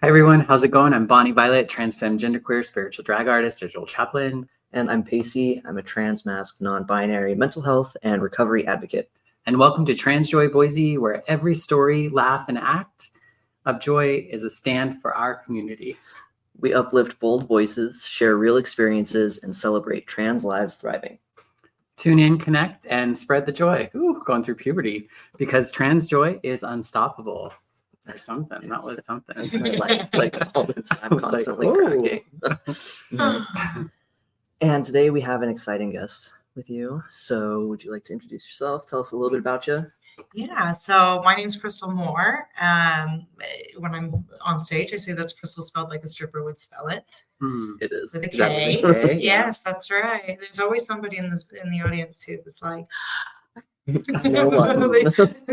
Hi everyone, how's it going? I'm Bonnie Violet, trans femme, genderqueer, spiritual drag artist, digital chaplain. And I'm Pacey. I'm a trans masc, non-binary mental health and recovery advocate. And welcome to TransJoy Boise, where every story, laugh, and act of joy is a stand for our community. We uplift bold voices, share real experiences, and celebrate trans lives thriving. Tune in, connect, and spread the joy. Ooh, going through puberty, because trans joy is unstoppable. Or something. That was something. That's my life, like all the time, constantly cracking. And today we have an exciting guest with you. So would you like to introduce yourself? Tell us a little bit about you. Yeah, so my name's Krystal Moore. When I'm on stage, I say that's Krystal spelled like a stripper would spell it. It is. With a Is that K. with a K? Yes, that's right. There's always somebody in the audience too that's like, No one.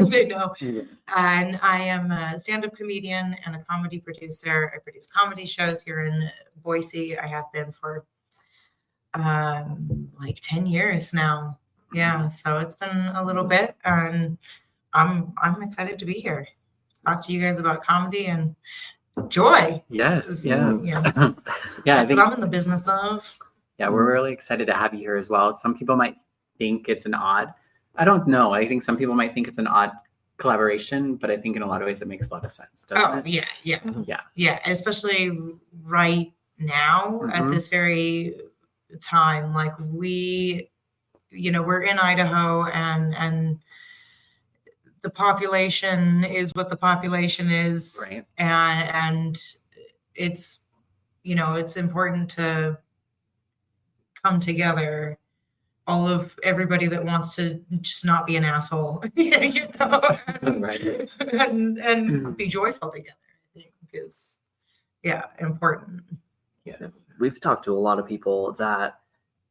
they know. Yeah. And I am a stand-up comedian and a comedy producer. I produce comedy shows here in Boise. I have been for like 10 years now. Yeah, so it's been a little bit, and I'm excited to be here. Talk to you guys about comedy and joy. Yes, Yeah. yeah. That's I think what I'm in the business of. Yeah, we're really excited to have you here as well. Some people might think it's an odd, I don't know. I think some people might think it's an odd collaboration, but I think in a lot of ways it makes a lot of sense, doesn't it? Yeah. Especially right now at this very time, like we're in Idaho, and the population is what the population is, Right. And it's it's important to come together. All of everybody that wants to just not be an asshole, Right. and be joyful together, I think is important. Yes. We've talked to a lot of people that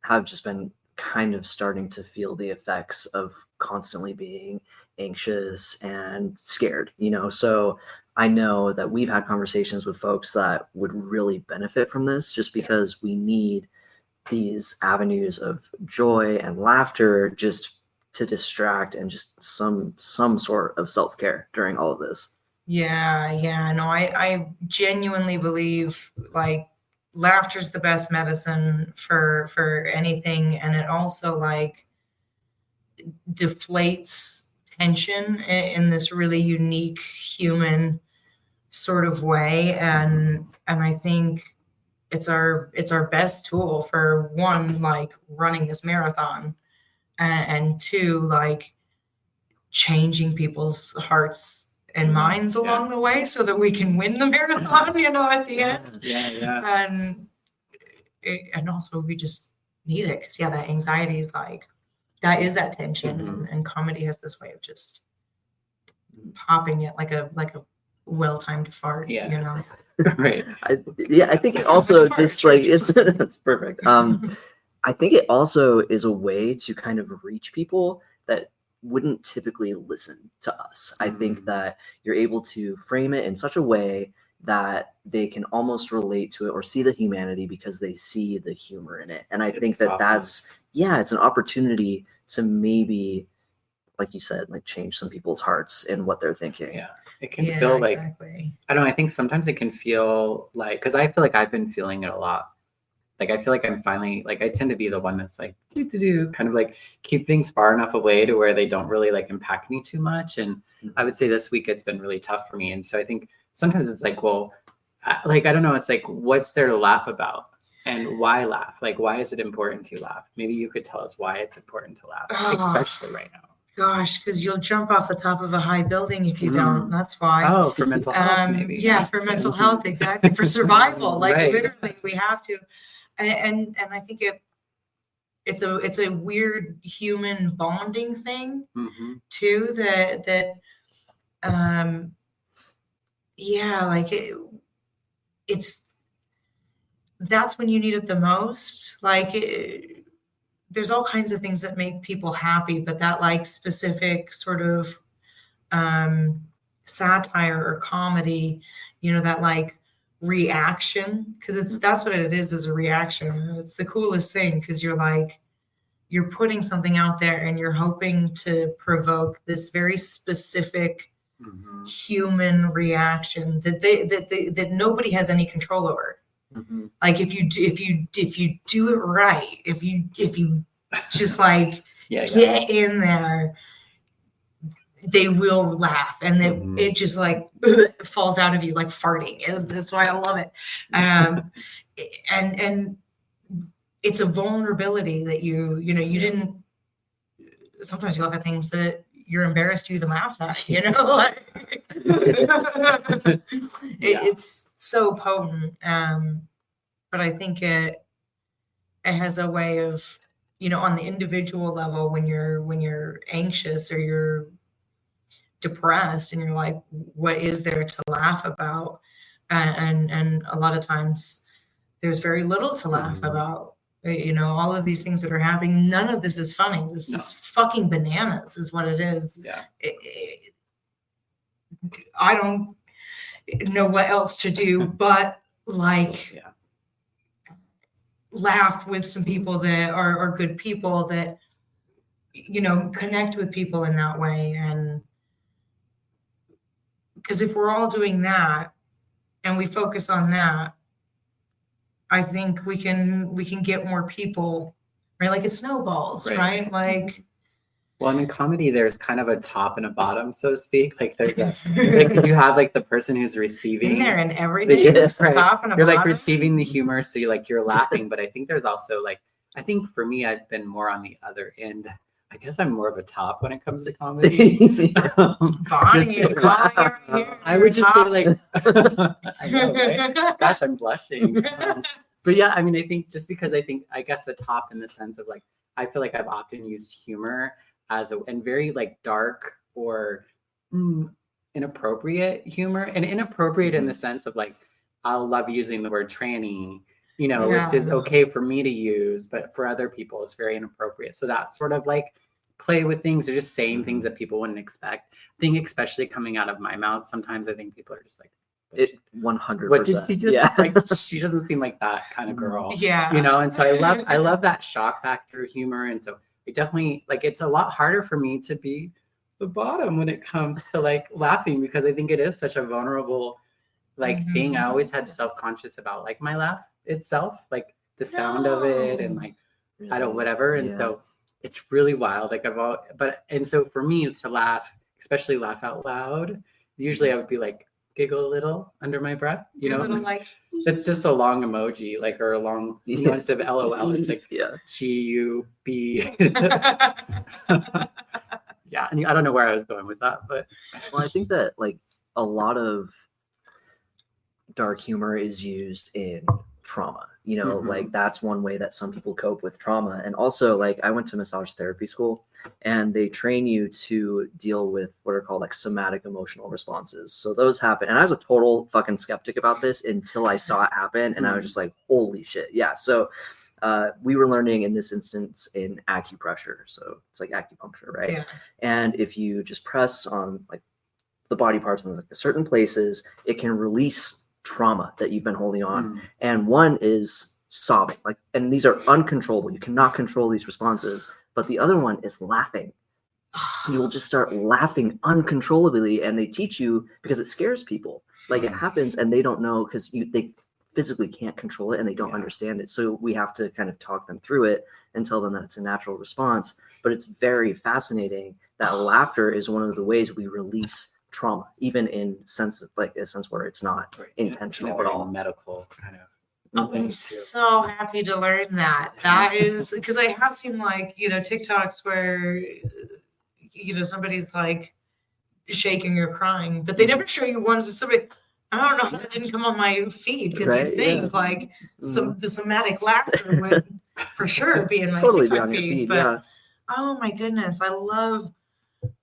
have just been kind of starting to feel the effects of constantly being anxious and scared, so I know that we've had conversations with folks that would really benefit from this, just because we need these avenues of joy and laughter just to distract and just some sort of self-care during all of this. I genuinely believe like laughter's the best medicine for anything, and it also like deflates tension in this really unique human sort of way, and I think it's our best tool for one, like running this marathon, and two, like changing people's hearts and minds along the way so that we can win the marathon, at the end. Yeah. And also we just need it because that anxiety is like, that is that tension, and comedy has this way of just popping it like a well-timed fart. Right. I think it also just like that's perfect. I think it also is a way to kind of reach people that wouldn't typically listen to us. I think that you're able to frame it in such a way that they can almost relate to it or see the humanity because they see the humor in it. And I think that's it's an opportunity to maybe, like you said, like change some people's hearts in what they're thinking. Yeah. It can feel like, exactly. I don't know, I think sometimes it can feel like, because I feel like I've been feeling it a lot. Like, I feel like I'm finally, like, I tend to be the one that's like, kind of like keep things far enough away to where they don't really like impact me too much. And I would say this week it's been really tough for me. And so I think sometimes it's like, well, I don't know, it's like, what's there to laugh about? And why laugh? Like, why is it important to laugh? Maybe you could tell us why it's important to laugh, especially right now. Gosh, because you'll jump off the top of a high building if you don't. That's why. Oh, for mental health, maybe. Yeah, for mental health, exactly. For survival, like Right. literally, we have to. And I think it's a weird human bonding thing too. It's that's when you need it the most. Like there's all kinds of things that make people happy, but that like specific sort of satire or comedy, that like reaction, because that's what it is a reaction. It's the coolest thing because you're putting something out there and you're hoping to provoke this very specific human reaction that nobody has any control over. Like if you do it right, if you just like get in there, they will laugh, and then it just like falls out of you like farting. And that's why I love it. And it's a vulnerability that you didn't. Sometimes you laugh at things that you're embarrassed you even laughed at. It's so potent. But I think it has a way of, on the individual level, when you're anxious or you're depressed and you're like, what is there to laugh about? And a lot of times there's very little to laugh about. All of these things that are happening, none of this is funny. This is fucking bananas is what it is. I don't know what else to do but like laugh with some people that are good people that connect with people in that way. And because if we're all doing that and we focus on that, I think we can get more people, right? Like it snowballs, right? Like, well, and in comedy, there's kind of a top and a bottom, so to speak. Like there's like you have like the person who's receiving there and everything. There's a top and a you're bottom. like receiving the humor, so you're laughing. But I think there's also like, I think for me, I've been more on the other end. I guess I'm more of a top when it comes to comedy. Bonnie, I would just say like, I know, right? Gosh, I'm blushing. But yeah, I mean, I think just because I guess the top in the sense of like, I feel like I've often used humor and very like dark or inappropriate humor, and inappropriate in the sense of like, I'll love using the word tranny, which is okay for me to use, but for other people, it's very inappropriate. So that's sort of like play with things or just saying things that people wouldn't expect. I think especially coming out of my mouth, sometimes I think people are just like, it 100%. What did she just like? She doesn't seem like that kind of girl. And so I love that shock factor humor. And so it definitely like, it's a lot harder for me to be the bottom when it comes to like laughing, because I think it is such a vulnerable like thing. I always had self-conscious about like my laugh itself, like the sound of it and like I don't whatever. And so it's really wild. Like and so for me to laugh, especially laugh out loud, usually I would be like giggle a little under my breath, like it's just a long emoji, like, or a long, instead of LOL, it's like GUB. Yeah, and I don't know where I was going with that, but well, I think that like a lot of dark humor is used in trauma, like that's one way that some people cope with trauma. And also like I went to massage therapy school and they train you to deal with what are called like somatic emotional responses. So those happen. And I was a total fucking skeptic about this until I saw it happen. And I was just like, holy shit. Yeah. So we were learning in this instance in acupressure. So it's like acupuncture, right? Yeah. And if you just press on like the body parts in like certain places, it can release trauma that you've been holding on. And one is sobbing, like, and these are uncontrollable. You cannot control these responses. But the other one is laughing. You will just start laughing uncontrollably, and they teach you because it scares people. Like it happens, and they don't know because they physically can't control it and they don't understand it. So we have to kind of talk them through it and tell them that it's a natural response. But it's very fascinating that laughter is one of the ways we release trauma, even in sense like a sense where it's not intentional at all. Medical kind of. I'm so happy to learn that. That is because I have seen like TikToks where somebody's like shaking or crying, but they never show you ones of somebody. I don't know how that didn't come on my feed because you think like the somatic laughter would for sure be in my TikTok feed. But oh my goodness, I love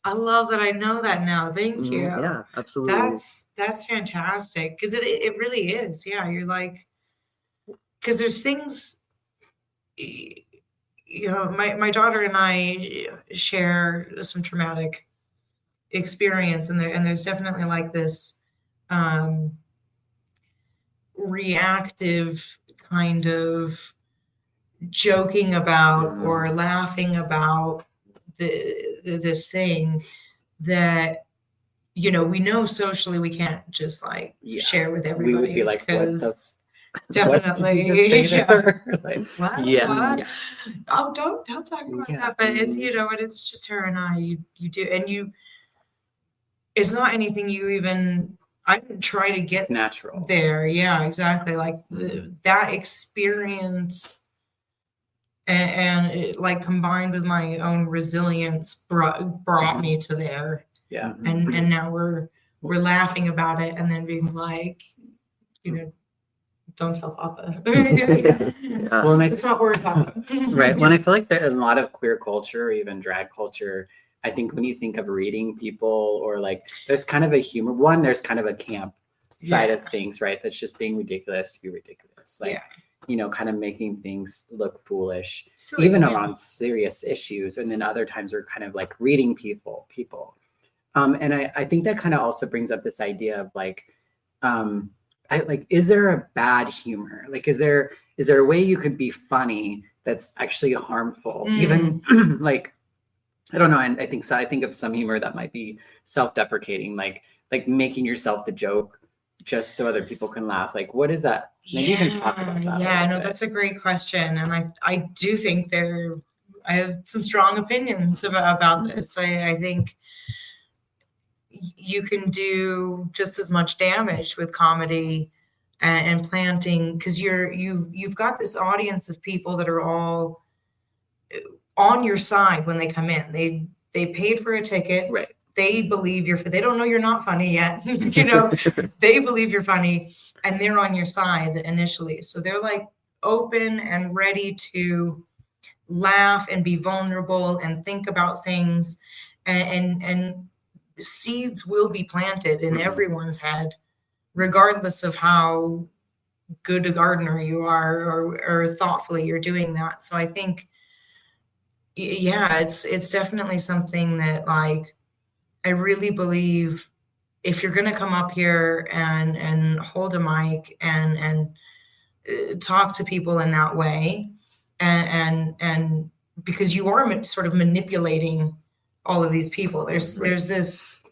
that I know that now. Thank you. Yeah, absolutely. That's fantastic because it really is. Yeah, you're like, because there's things, my daughter and I share some traumatic experience, and there's definitely like this reactive kind of joking about or laughing about this thing that you know, we know socially we can't just like share with everybody. We would be like, what the definitely. What did you just say there? Like, What? Yeah. What? Yeah. Oh, don't talk about that. But it's, you know, and it's just her and I. You do, and you. It's not anything you even. I didn't try to get it's natural. there. Yeah, exactly. Like that experience, and it, like combined with my own resilience, brought me to there. Yeah. And now we're laughing about it, and then being like, you know, don't tell Papa. Well, and It's not worth Papa. Right. When I feel like there's a lot of queer culture or even drag culture, I think when you think of reading people or like, there's kind of a humor one, there's kind of a camp side of things, right? That's just being ridiculous to be ridiculous. Like, you know, kind of making things look foolish, even around serious issues. And then other times we're kind of like reading people. And I think that kind of also brings up this idea of like, is there a bad humor? Like, is there a way you could be funny that's actually harmful? Even like, I don't know. And I think of some humor that might be self-deprecating, like making yourself the joke just so other people can laugh. Like, what is that? Maybe you can talk about that. Yeah, no, that's a great question. And I do think I have some strong opinions about this. I think you can do just as much damage with comedy and planting, because you've got this audience of people that are all on your side when they come in. They paid for a ticket. Right. They believe they don't know you're not funny yet. You know, they believe you're funny and they're on your side initially. So they're like open and ready to laugh and be vulnerable and think about things, and seeds will be planted in everyone's head, regardless of how good a gardener you are or thoughtfully you're doing that. So I think, yeah, it's definitely something that, like, I really believe if you're going to come up here and hold a mic and talk to people in that way, and because you are sort of manipulating all of these people, there's this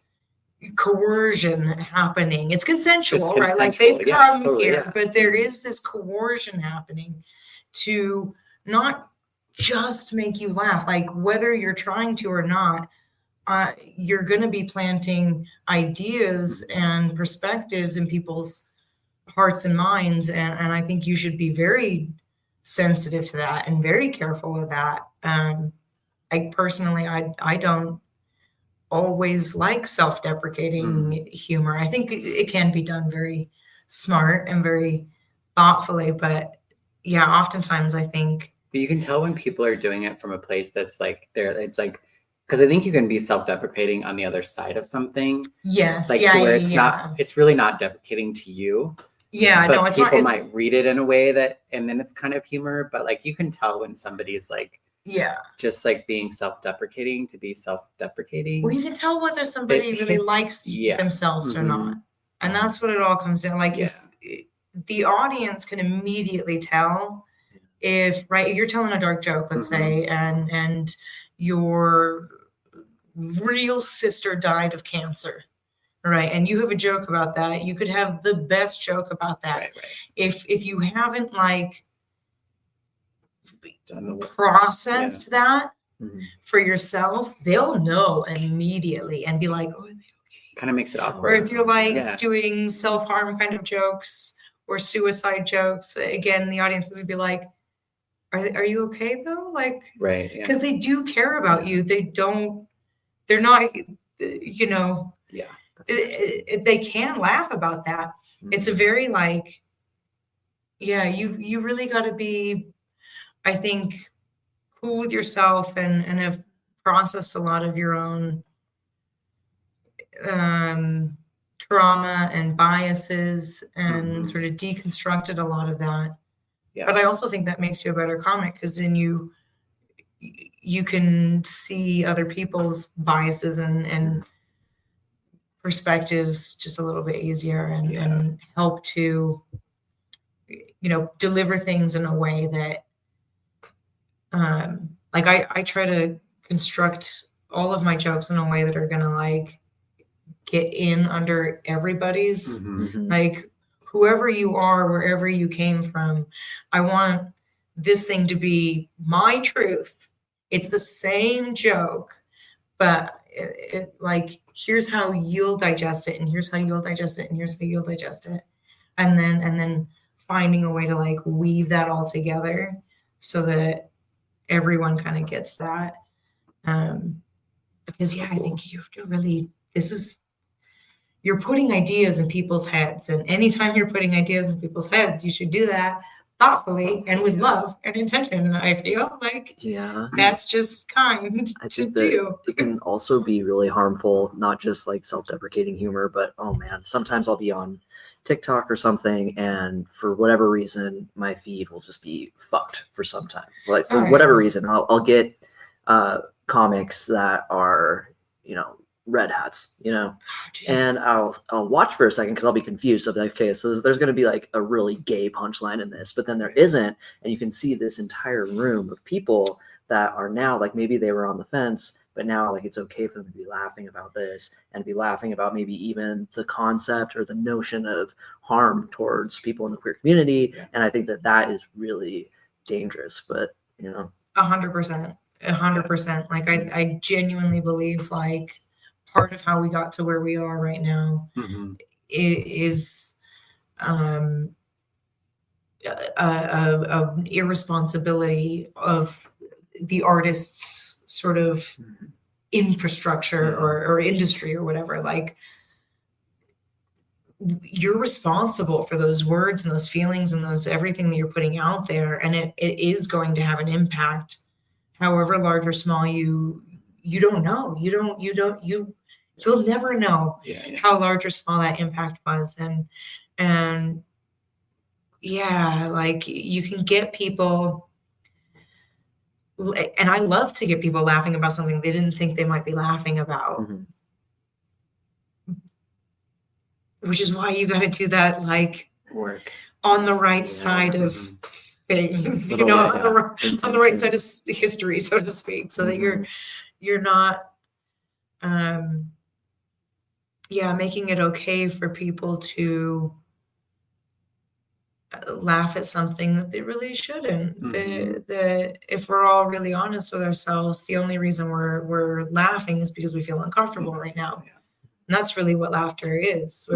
coercion happening. It's consensual, right? Like, they've come here, but there is this coercion happening to not just make you laugh. Like, whether you're trying to or not, you're going to be planting ideas and perspectives in people's hearts and minds. And I think you should be very sensitive to that and very careful with that. Like, personally, I don't always like self-deprecating humor. I think it can be done very smart and very thoughtfully, but yeah, oftentimes I think. But you can tell when people are doing it from a place that's like it's like, because I think you can be self-deprecating on the other side of something. Yes. Like, to where it's really not deprecating to you. Yeah, but no, it's people not. Might read it in a way that, and then it's kind of humor, but like, you can tell when somebody's like, just like being self-deprecating to be self-deprecating. Well, you can tell whether somebody really likes themselves or not. And that's what it all comes down. Like, if the audience can immediately tell if, right, you're telling a dark joke, let's say, and your real sister died of cancer, right? And you have a joke about that. You could have the best joke about that. Right. If you haven't, like, processed that for yourself, they'll know immediately and be like, oh, kind of makes it awkward. Or if you're like doing self-harm kind of jokes or suicide jokes, again, the audiences would be like, are you okay though? Like, right. Because they do care about you. They're not, you know, they can laugh about that. It's a very, like, you really got to be, I think, cool with yourself and have processed a lot of your own trauma and biases and sort of deconstructed a lot of that. Yeah. But I also think that makes you a better comic, because then you can see other people's biases and perspectives just a little bit easier and help to, you know, deliver things in a way that, like, I try to construct all of my jokes in a way that are going to, like, get in under everybody's, Mhm. like whoever you are, wherever you came from, I want this thing to be my truth. It's the same joke, but it like, here's how you'll digest it, and here's how you'll digest it, and here's how you'll digest it. And then finding a way to like weave that all together so that everyone kind of gets that. Because I think you have to really, you're putting ideas in people's heads. And anytime you're putting ideas in people's heads, you should do that thoughtfully and with love and intention. I feel like that's just kind I to think that do. it can also be really harmful, not just like self-deprecating humor, but oh man, sometimes I'll be on TikTok or something, and for whatever reason, my feed will just be fucked for some time. Like for whatever reason, I'll get comics that are, you know, red hats, you know, and I'll watch for a second because I'll be confused. I'll be like, okay, so there's going to be like a really gay punchline in this, but then there isn't, and you can see this entire room of people that are now like, maybe they were on the fence, but now like it's okay for them to be laughing about this and be laughing about maybe even the concept or the notion of harm towards people in the queer community. And I think that that is really dangerous, but you know, 100%. Like I genuinely believe like part of how we got to where we are right now is a irresponsibility of the artist's sort of infrastructure or industry or whatever. Like, you're responsible for those words and those feelings and those everything that you're putting out there, and it is going to have an impact, however large or small. You don't know. You'll never know how large or small that impact was. And yeah, like you can get people, and I love to get people laughing about something they didn't think they might be laughing about. Which is why you got to do that like work on the right side of things, you know, on the right side of history, so to speak, so that you're not making it okay for people to laugh at something that they really shouldn't. If we're all really honest with ourselves, the only reason we're laughing is because we feel uncomfortable right now. And that's really what laughter is.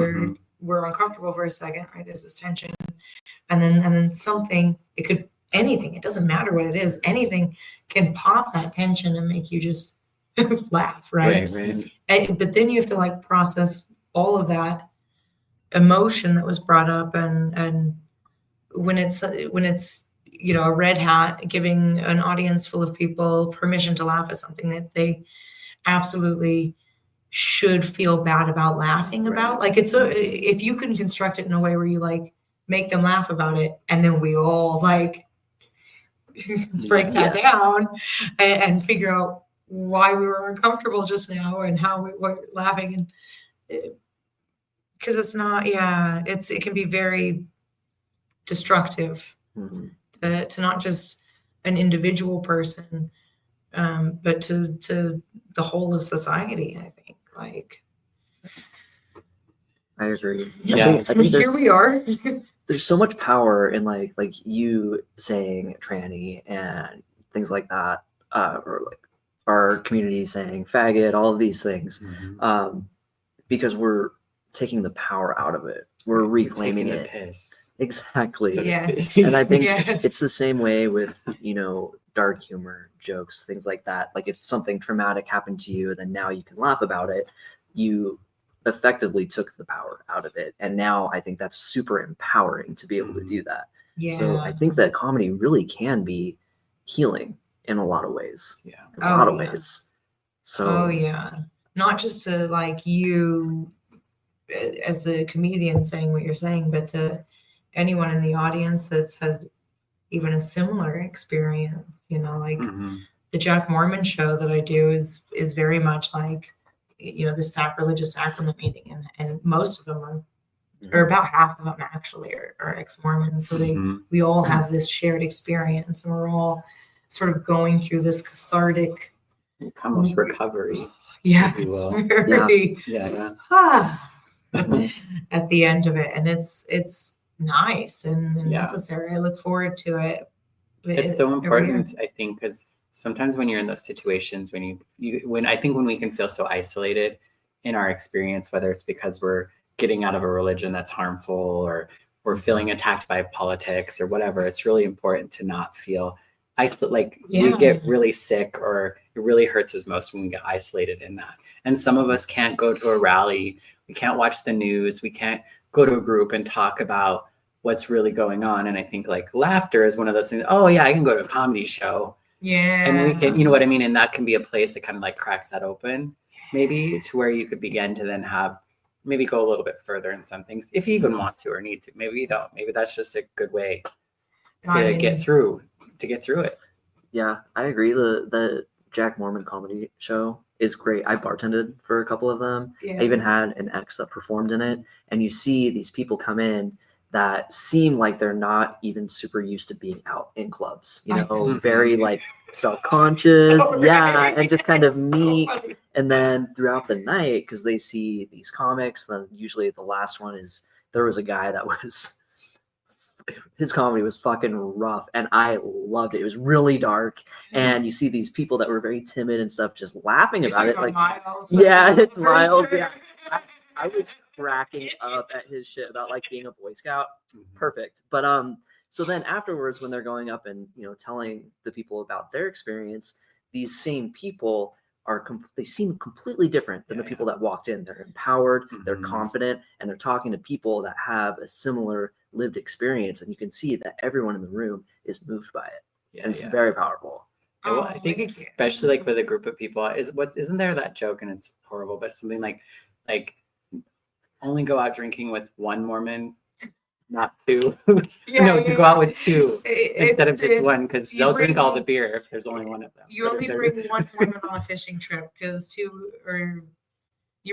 We're uncomfortable for a second, right? There's this tension. And then something, it could anything, it doesn't matter what it is, anything can pop that tension and make you just laugh, right? But then you have to like process all of that emotion that was brought up, and when it's you know, a red hat giving an audience full of people permission to laugh at something that they absolutely should feel bad about laughing about. Like if you can construct it in a way where you like make them laugh about it, and then we all like break that down and figure out why we were uncomfortable just now and how we were laughing, and because it's not it can be very destructive to not just an individual person, but to the whole of society. I think like I agree. I think here we are. There's so much power in like you saying tranny and things like that, or like our community saying faggot, all of these things, because we're taking the power out of it. We're reclaiming it. Exactly. And I think it's the same way with, you know, dark humor, jokes, things like that. Like if something traumatic happened to you, then now you can laugh about it. You effectively took the power out of it. And now I think that's super empowering to be able to do that. So I think that comedy really can be healing in a lot of ways. A lot of ways. So not just to like you as the comedian saying what you're saying, but to anyone in the audience that's had even a similar experience, you know, like the Jack Mormon show that I do is very much like, you know, the sacrilegious sacrament meeting, and most of them are, or about half of them actually are ex-Mormons. So we all have this shared experience, and we're all sort of going through this cathartic almost recovery. Yeah, if you it's will. very Yeah. at the end of it, and it's nice and Yeah. necessary. I look forward to it. It's so every year. important, I think, because sometimes when you're in those situations, when I think when we can feel so isolated in our experience, whether it's because we're getting out of a religion that's harmful or we're feeling attacked by politics or whatever, it's really important to not feel isolated. Like we get really sick, or it really hurts us most when we get isolated in that. And some of us can't go to a rally, we can't watch the news, we can't go to a group and talk about what's really going on. And I think like laughter is one of those things. Oh yeah, I can go to a comedy show. Yeah. And we can, you know what I mean? And that can be a place that kind of like cracks that open, maybe, to where you could begin to then have, maybe go a little bit further in some things, if you even want to or need to. Maybe you don't. Maybe that's just a good way to get through it. Yeah, I agree. The Jack Mormon comedy show is great. I bartended for a couple of them. Yeah. I even had an ex that performed in it. And you see these people come in that seem like they're not even super used to being out in clubs, you know, very like self-conscious. Yeah. And just kind of neat. And then throughout the night, because they see these comics, then usually the last one is, there was a guy that was, his comedy was fucking rough and I loved it. It was really dark. And you see these people that were very timid and stuff just laughing about it. Like, Miles, yeah, it's Miles. sure. Yeah. I was cracking up at his shit about like being a Boy Scout. Perfect. But so then afterwards, when they're going up and, you know, telling the people about their experience, these same people they seem completely different than the people that walked in. They're empowered, they're confident, and they're talking to people that have a similar lived experience. And you can see that everyone in the room is moved by it. Yeah, and it's very powerful. Well, I think especially like with a group of people, isn't there that joke, and it's horrible, but something like only go out drinking with one Mormon, not two. To go out with two instead of just one, because they'll drink all the beer if there's only one of them. You only bring one Mormon on a fishing trip because you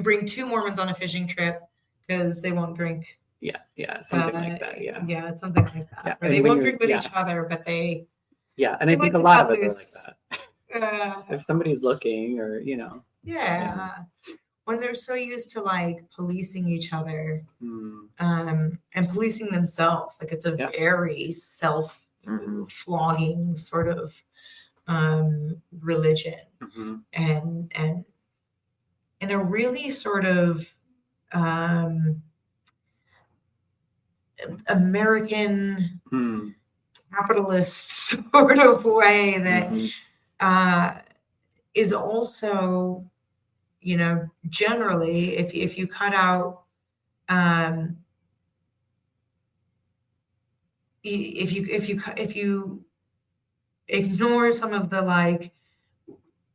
bring two Mormons on a fishing trip because they won't drink. Yeah, something like that. Yeah, it's something like that. Yeah, Or they won't drink with each other, but they. Yeah, and I think a lot of us are like that. If somebody's looking, or you know. Yeah. When they're so used to like policing each other, and policing themselves, like it's a very self-flogging sort of religion, and in a really sort of American capitalist sort of way that is also, you know, generally, if you cut out, if you ignore some of the like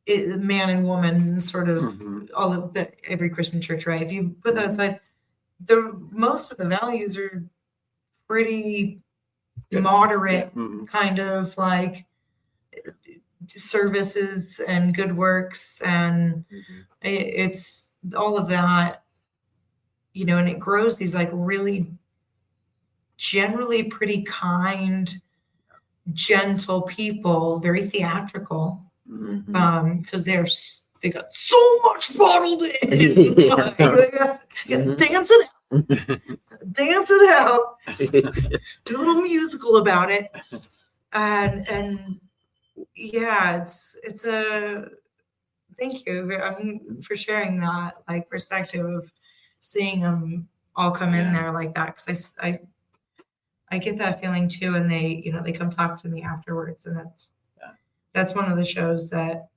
man and woman sort of all of the every Christian church, right? If you put that aside, most of the values are pretty moderate, kind of like services and good works, and it's all of that, you know, and it grows these like really generally pretty kind, gentle people, very theatrical, because they got so much bottled in. Like, they got dance it out. Dance it out. Do a little musical about it. And yeah, it's a thank you for sharing that like perspective of seeing them all come in there like that, because I get that feeling too, and they come talk to me afterwards, and that's one of the shows that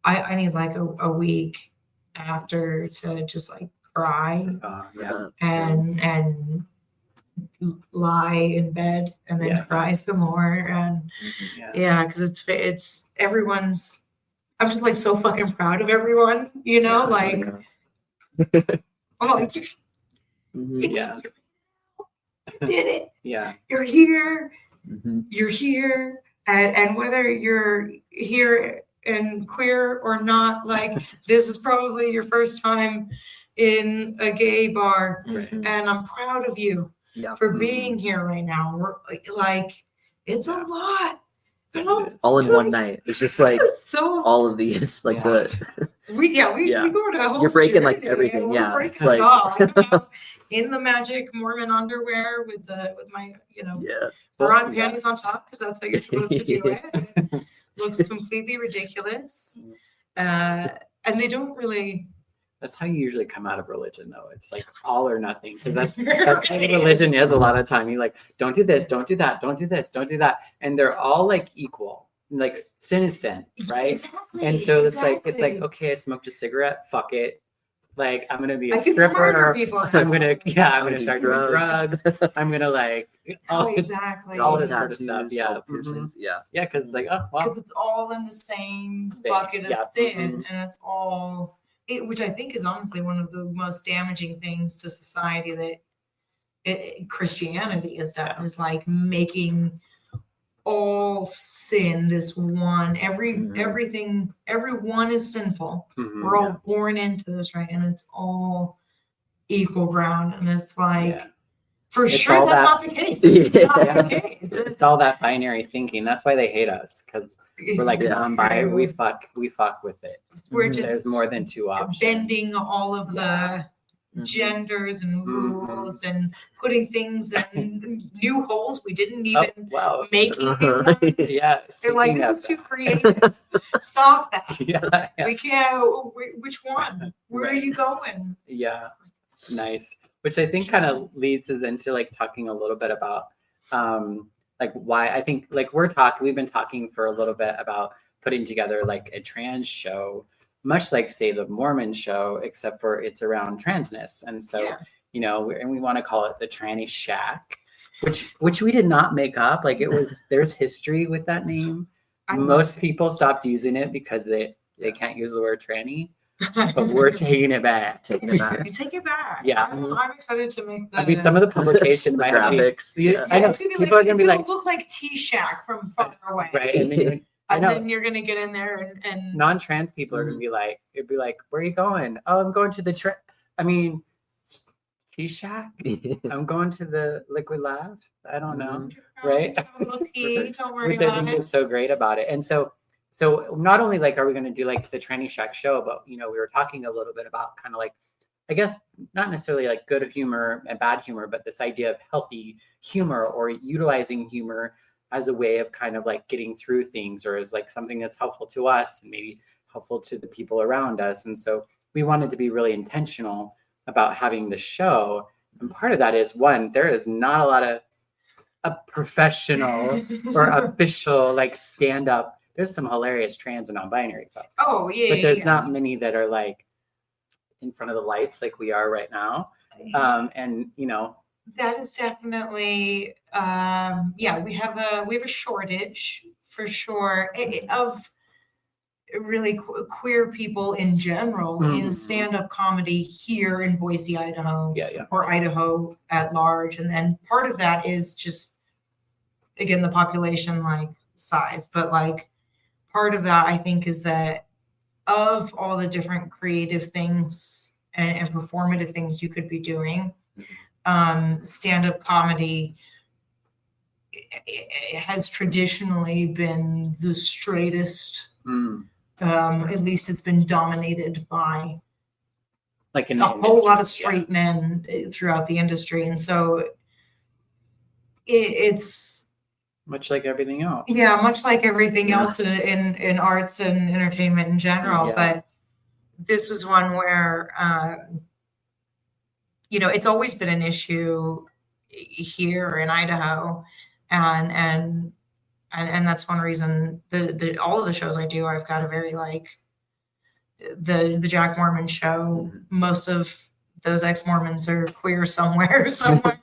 I need like a week after to just like cry and lie in bed and then cry some more, and because it's everyone's. I'm just like so fucking proud of everyone, you know, I'm like, you did it. Yeah, you're here. You're here, and whether you're here and queer or not, like this is probably your first time in a gay bar, and I'm proud of you for being here right now. Like it's a lot, all in one night. It's just like So all of these, like Yeah. we go to a whole You're breaking, like, journey, everything, we're yeah, breaking it's like- it all. I come out in the magic Mormon underwear with my yeah. broad Yeah. panties on top, because that's how you're supposed to do it. Looks completely ridiculous. And they don't really. That's how you usually come out of religion, though. It's like all or nothing. Because that's how religion is a lot of time. You like, don't do this, don't do that, don't do this, don't do that. And they're all like equal. Like sin is sin, right? Exactly, And so it's like, exactly. okay, I smoked a cigarette, fuck it. Like, I'm gonna be I a can murder stripper. people. I'm gonna do start doing drugs. I'm gonna like Oh, all this, exactly. all this sort of Tattoos, stuff. all Yeah. the piercings, yeah. Yeah, because like, oh Because well. it's all in the same Thing, bucket of yeah, sin, and it's all which I think is honestly one of the most damaging things to society that Christianity has done, is like making all sin this one. Everyone is sinful. Mhm, We're all born into this, right? And it's all equal ground, and it's like. yeah. For It's sure, all that's that- not the case. It's not the case. It's all that binary thinking. That's why they hate us, because we're like Yeah. non-binary. We fuck with it. We're Mhm. just There's more than two options. bending all of Yeah. the Mhm. genders and Mhm. rules and putting things in new holes we didn't Oh, even wow. make new ones. Yeah. They're like, speaking this of is too creative. Stop that. that. Yeah. We can't. Which one? Where are Right. you going? Yeah. Nice. Which I think kind of leads us into like talking a little bit about like why I think like we've been talking for a little bit about putting together like a trans show, much like say the Mormon show, except for it's around transness. And so, Yeah. we want to call it the Tranny Shack, which we did not make up. Like there's history with that name. I love Most it. people stopped using it because they can't use the word tranny, but we're taking it back. Taking it back. You take it back. Yeah. I'm excited to make that. I mean, some of the publication The might have been- graphics. Yeah. I know It's gonna be people are gonna it's be gonna like, look like T-Shack from far away. right, and then I And know then you're gonna get in there and non-trans people are gonna be like, it'd be like, where are you going? Oh, I'm going to the T-Shack. I'm going to the Liquid Labs. I don't know, right? Have a little tea, don't worry Which I about think it. is so great about it. And so not only like are we going to do like the Tranny Shack show, but we were talking a little bit about kind of like, I guess not necessarily like good humor and bad humor, but this idea of healthy humor or utilizing humor as a way of kind of like getting through things, or as like something that's helpful to us and maybe helpful to the people around us. And so we wanted to be really intentional about having the show. And part of that is, one, there is not a lot of a professional or official like stand-up. There's some hilarious trans and non-binary folks, Oh yeah, but there's yeah. not many that are like in front of the lights like we are right now. And That is definitely we have a shortage for sure of really queer people in general in Mhm. stand-up comedy here in Boise, Idaho, yeah. or Idaho at large. And then part of that is just, again, the population like size, but like part of that I think is that of all the different creative things and performative things you could be doing, stand-up comedy has traditionally been the straightest. At least it's been dominated by Like in a the whole lot of industry, yeah. straight men throughout the industry, and so it's Much like everything else. much like everything Yeah. else in arts and entertainment in general. Yeah. But this is one where it's always been an issue here in Idaho, and that's one reason the all of the shows I do, I've got a very like the Jack Mormon show. Most of those ex-Mormons are queer somewhere, somehow.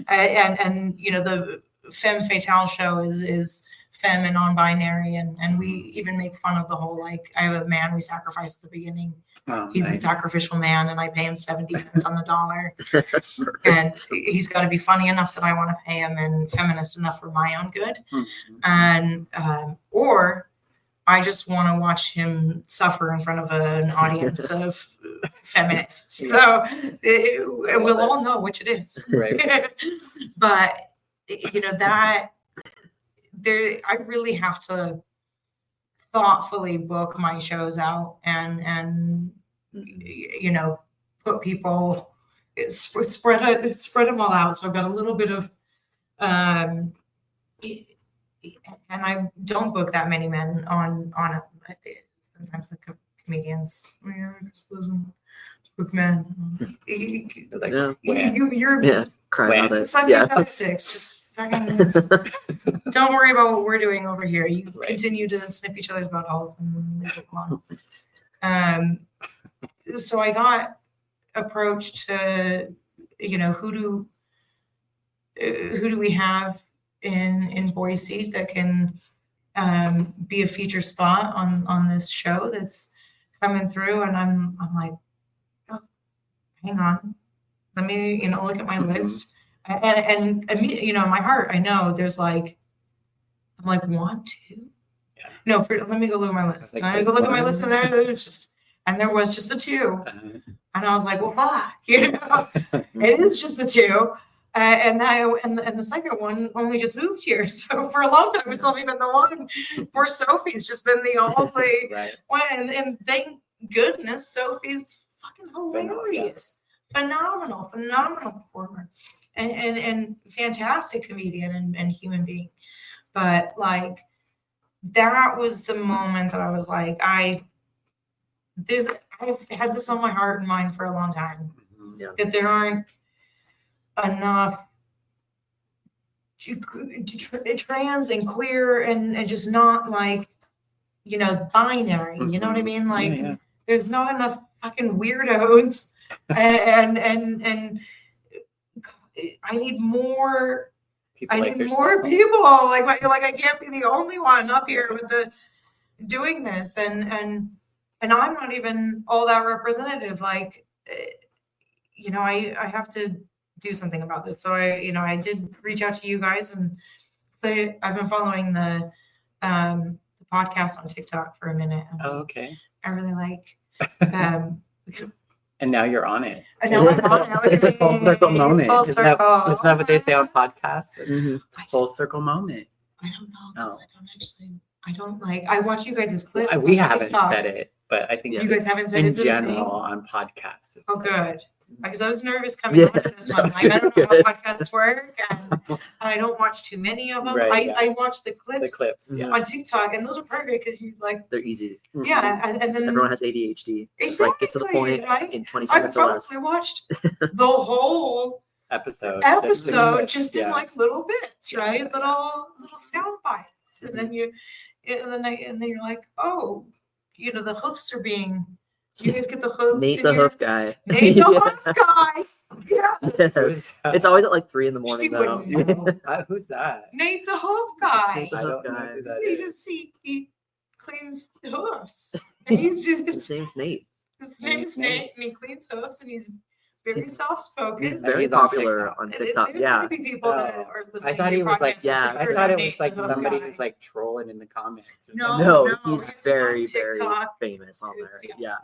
And the femme fatale show is femme and non-binary, and we even make fun of the whole like, I have a man we sacrifice at the beginning. Oh, He's nice. the sacrificial man, and I pay him 70 cents on the dollar. And he's got to be funny enough that I want to pay him, and feminist enough for my own good. Mhm. And or I just want to watch him suffer in front of an audience of feminists. So we'll all know which it is. Right. But that I really have to thoughtfully book my shows out and you know, put people, spread them all out. So I've got a little bit of, and I don't book that many men on it. Sometimes the comedians, book men. Like, You're cry about it. suck Yeah. chopsticks. Just fucking don't worry about what we're doing over here. You continue to sniff each other's buttholes and leave it alone. So I got approached to, you know, who do we have in Boise that can be a feature spot on this show that's coming through, and I'm like, oh, hang on, let me, you know, look at my list, and you know, in my heart, I know there's like, I'm like, 1, 2, no, let me go look at my list. I go look at my list, and there was just the 2, and I was like, well, fuck, you know, it is just the 2. And the second one only just moved here. So for a long time, it's only been the one. Poor Sophie's just been the only one. And thank goodness Sophie's fucking hilarious. Phenomenal performer. And fantastic comedian and human being. But like, that was the moment that I was like, I've had this on my heart and mind for a long time. Yeah. That there aren't enough trans and queer and just not like, you know, binary, you know what I mean? Like there's not enough fucking weirdos and I need more people. I need more people. Like I can't be the only one up here with the doing this and I'm not even all that representative. Like, you know, I have to do something about this. So I did reach out to you guys, and I've been following the podcast on TikTok for a minute. Okay. I really like. And now you're on it. I know I'm on it. It's a full circle moment. Full Isn't circle. that what they say on podcasts? It's a full circle moment. I don't know. I don't like. I watch you guys' clips. We haven't said it, but I think you guys haven't said it in general on podcasts. Oh, good. Because I was nervous coming on to this one. Like, I don't know how podcasts work, and I don't watch too many of them. I watch the clips on TikTok, and those are perfect because you like. They're easy. Yeah, and then everyone has ADHD. Exactly, just like get to the point in 20 seconds or less. I watched the whole episode just in like little bits, right? Little sound bites, and then you're like, oh, you know, the hoofs are being. You guys get the hoof. Nate the hoof guy. Nate the hoof guy. Yes. It's always at like 3 a.m. though. Who's that? Nate the hoof guy. Nate the hoof guy. He cleans hoofs. And he's just his name's Nate. His name's Nate, and he cleans hoofs, and he's very soft spoken. He's very popular on TikTok. Yeah. People that are I thought he was like, I thought it was like somebody who's like trolling in the comments. No, he's very, very famous on there. Yeah,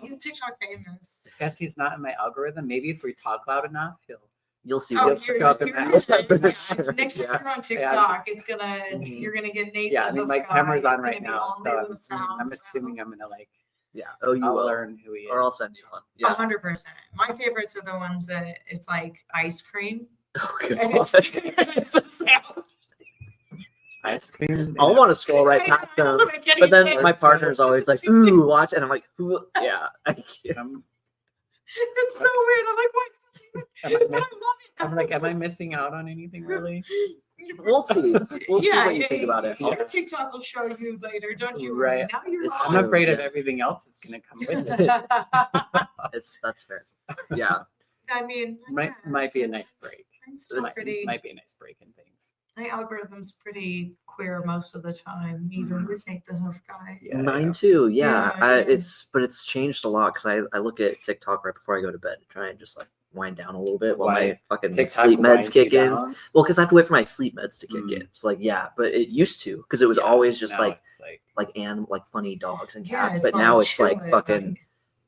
he's TikTok famous. I guess he's not in my algorithm. Maybe if we talk loud enough, you'll see. Next time you're on TikTok, it's gonna you're gonna get Nate. Yeah, I mean my camera's on right now, so I'm assuming I'm gonna like. Yeah. Oh, you will learn who he is, or I'll send you one. 100%. My favorites are the ones that it's like ice cream. Oh god. And it's the sound. Ice cream. I want to scroll right past them, but then my partner's always like, "Ooh, watch," and I'm like, "Ooh, yeah." I can't. It's so weird. I'm like, why is this even? I love it. I'm like, am I missing out on anything really? We'll see. We'll see what you think about it. TikTok will show you later, don't you? Right. Now you're I'm afraid of everything else is gonna come with it. That's fair. Yeah. I mean, might be a nice break. Might be a nice break in things. My algorithm's pretty queer most of the time, even with Nate the Hoof guy. Yeah, mine too. Yeah. It's changed a lot because I look at TikTok right before I go to bed to try and just like wind down a little bit while my fucking sleep meds kick in. Well, because I have to wait for my sleep meds to kick in. It's like, yeah, but it used to because it was always just like funny dogs and cats. But now it's like fucking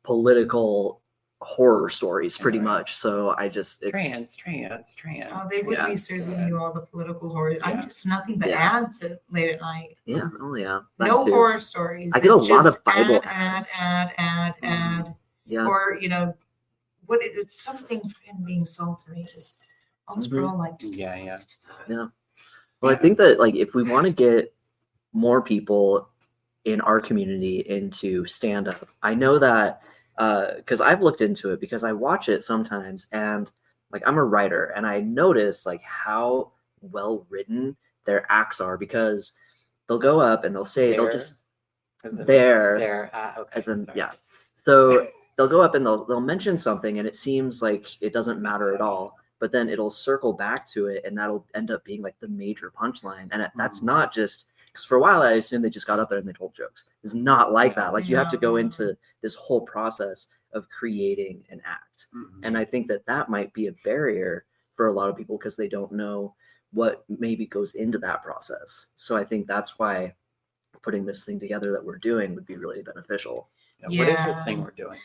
political horror stories pretty Right. much. So I just Trans. Oh, they would Yeah. be serving you all the political horror. I'm Yeah. just nothing but Yeah. ads at late at night. yeah, oh yeah, that No too. horror stories. I get a It's lot just of Bible ad, ads. Yeah, or it's something fucking being sold to me. I'll scroll like Yeah. well, I think that like if we want to get more people in our community into stand up, I know that because I've looked into it because I watch it sometimes, and like I'm a writer, and I notice like how well written their acts are, because they'll go up and they'll say they'll just Okay. as in sorry. yeah, so they'll go up and they'll mention something, and it seems like it doesn't matter at all, but then it'll circle back to it, and that'll end up being like the major punchline. And that's not just because for a while I assumed they just got up there and they told jokes. It's not like that. Like you have to go into this whole process of creating an act. And I think that might be a barrier for a lot of people because they don't know what maybe goes into that process. So I think that's why putting this thing together that we're doing would be really beneficial. Yeah. What is this thing we're doing?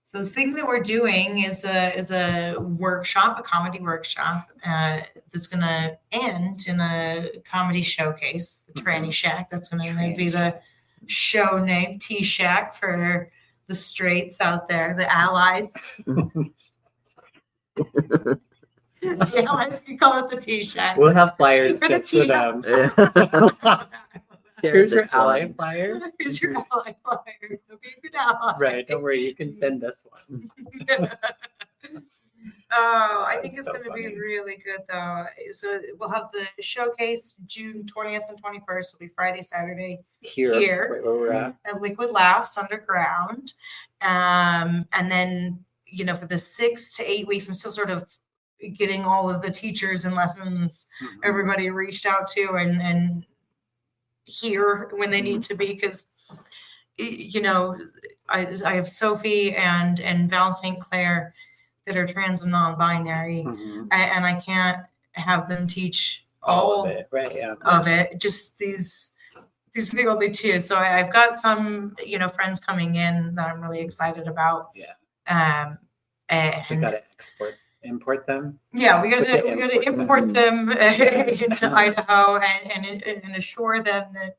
So this thing that we're doing is a workshop, a comedy workshop that's going to end in a comedy showcase, the Tranny Shack. That's going to be the show name, T Shack for the straights out there, the allies. The allies, you call it the T Shack. We'll have flyers For the just for them. Share Here's your this ally one. flyer. Here's your ally flyer. It'll be a good ally. Right. Don't worry. You can send this one. Oh, I think That's it's so going to be funny. really good though. So we'll have the showcase June 20th and 21st. It'll be Friday, Saturday Here. Here. Where we're at. at Liquid Laughs underground. And then, for the 6 to 8 weeks, I'm still sort of getting all of the teachers and lessons everybody reached out to and here when they need to be, because I have Sophie and Val St. Clair that are trans and non-binary, and I can't have them teach all of it. Right. Yeah. of it. Just these are the only two. So I've got some friends coming in that I'm really excited about. Yeah. And We gotta import them. yeah, we gotta import import them into Idaho and assure them that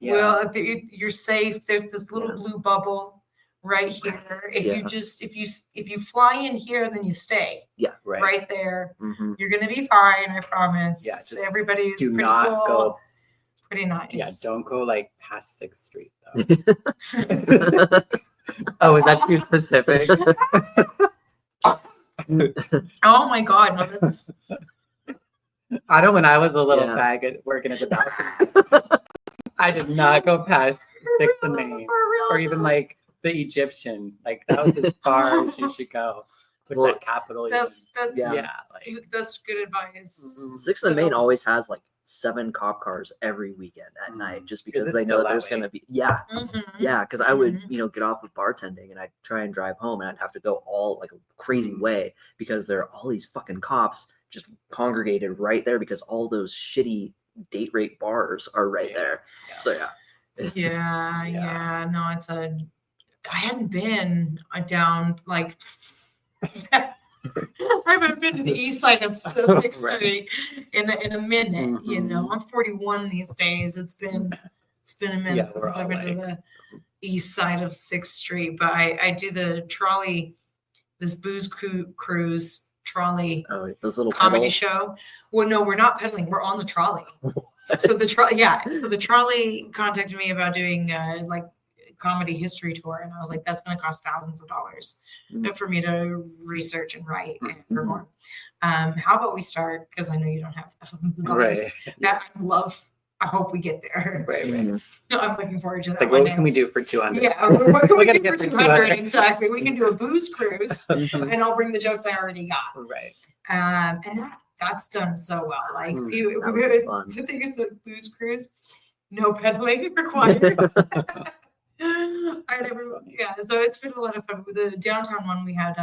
you're safe. There's this little blue bubble right here. If you fly in here, then you stay. Yeah, right there. You're gonna be fine. I promise. Yeah, just everybody's do pretty not cool, go. pretty nice. Yeah, don't go like past 6th Street though. Oh, is that too specific? Oh my God, no, that's I know when I was a little faggot working at the bathroom, I did not go past 6th and Main, or even like the Egyptian. Like that was as far as you should go with that capital. that's like that's good advice. 6th and Main always has like 7 cop cars every weekend at night, just because they know that there's going to be because I would get off with bartending and I'd try and drive home and I'd have to go all like a crazy way because there are all these fucking cops just congregated right there because all those shitty date rape bars are right there. So no, I hadn't been down like I haven't been to the east side of 6th Street in a minute. I'm 41 these days. It's been a minute since I've been to the east side of 6th Street. But I do the trolley, this booze cruise trolley. Oh, those little comedy show. Well, no, we're not pedaling. We're on the trolley. So the trolley contacted me about doing like comedy history tour, and I was like, that's going to cost thousands of dollars for me to research and write and perform. How about we start, because I know you don't have thousands of dollars. I hope we get there. No, I'm looking forward to that. Like, what can we do for 200? Yeah, what can we do for 200? Exactly. We can do a booze cruise, and I'll bring the jokes I already got. And that's done so well. Like the thing is, the booze cruise, no pedaling required. So it's been a lot of fun. With the downtown one, we had